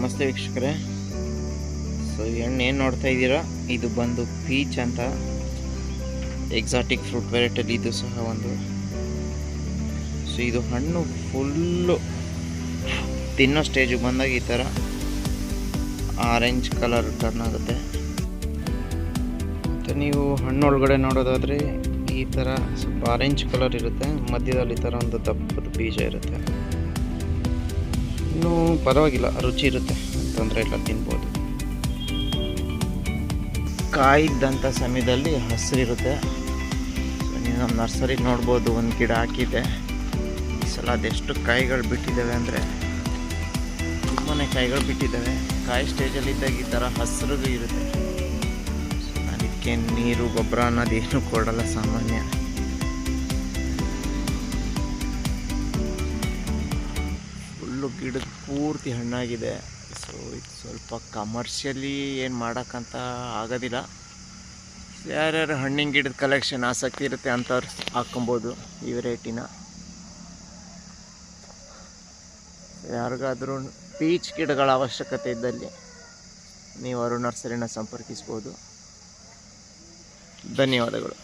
ನಮಸ್ತೆ ವೀಕ್ಷಕರೇ. ಸೊ ಈ ಹಣ್ಣು ಏನು ನೋಡ್ತಾ ಇದ್ದೀರಾ, ಇದು ಬಂದು ಪೀಚ್ ಅಂತ. ಎಕ್ಸಾಟಿಕ್ ಫ್ರೂಟ್ ವೆರೈಟಿಯಲ್ಲಿ ಇದು ಸಹ ಒಂದು. ಸೊ ಇದು ಹಣ್ಣು ಫುಲ್ಲು ತಿನ್ನೋ ಸ್ಟೇಜಿಗೆ ಬಂದಾಗ ಈ ಥರ ಆರೆಂಜ್ ಕಲರ್ ಟರ್ನ್ ಆಗುತ್ತೆ. ಮತ್ತು ನೀವು ಹಣ್ಣೊಳಗಡೆ ನೋಡೋದಾದರೆ ಈ ಥರ ಸ್ವಲ್ಪ ಆರೆಂಜ್ ಕಲರ್ ಇರುತ್ತೆ, ಮಧ್ಯದಲ್ಲಿ ಈ ಥರ ಒಂದು ದಪ್ಪದ ಬೀಜ ಇರುತ್ತೆ. ಇನ್ನೂ ಪರವಾಗಿಲ್ಲ, ರುಚಿ ಇರುತ್ತೆ, ತೊಂದರೆ ಇಲ್ಲ, ತಿನ್ಬೋದು. ಕಾಯಿದ್ದಂಥ ಸಮಯದಲ್ಲಿ ಹಸಿರಿರುತ್ತೆ. ನೀವು ನಮ್ಮ ನರ್ಸರಿ ನೋಡ್ಬೋದು, ಒಂದು ಗಿಡ ಹಾಕಿದ್ದೆ. ಈ ಸಲ ಅದೆಷ್ಟು ಕಾಯಿಗಳು ಬಿಟ್ಟಿದ್ದಾವೆ ಅಂದರೆ ತುಂಬಾ ಕಾಯಿಗಳು ಬಿಟ್ಟಿದ್ದಾವೆ. ಕಾಯಿ ಸ್ಟೇಜಲ್ಲಿದ್ದಾಗ ಈ ಥರ ಹಸಿರು ಇರುತ್ತೆ. ಅದಕ್ಕೆ ನೀರು ಗೊಬ್ಬರ ಅನ್ನೋದೇನು ಕೊಡಲ್ಲ ಸಾಮಾನ್ಯ. ಗಿಡದ ಪೂರ್ತಿ ಹಣ್ಣಾಗಿದೆ. ಸೊ ಇದು ಸ್ವಲ್ಪ ಕಮರ್ಷಿಯಲಿ ಏನು ಮಾಡೋಕ್ಕಂತ ಆಗೋದಿಲ್ಲ. ಯಾರ್ಯಾರು ಹಣ್ಣಿನ ಗಿಡದ ಕಲೆಕ್ಷನ್ ಆಸಕ್ತಿ ಇರುತ್ತೆ ಅಂಥವ್ರು ಹಾಕ್ಕೊಬೋದು ಈ ವೆರೈಟಿನ. ಯಾರಿಗಾದ್ರೂ ಪೀಚ್ ಗಿಡಗಳ ಅವಶ್ಯಕತೆ ಇದ್ದಲ್ಲಿ ನೀವು ಅವರು ನರ್ಸರಿನ ಸಂಪರ್ಕಿಸ್ಬೋದು. ಧನ್ಯವಾದಗಳು.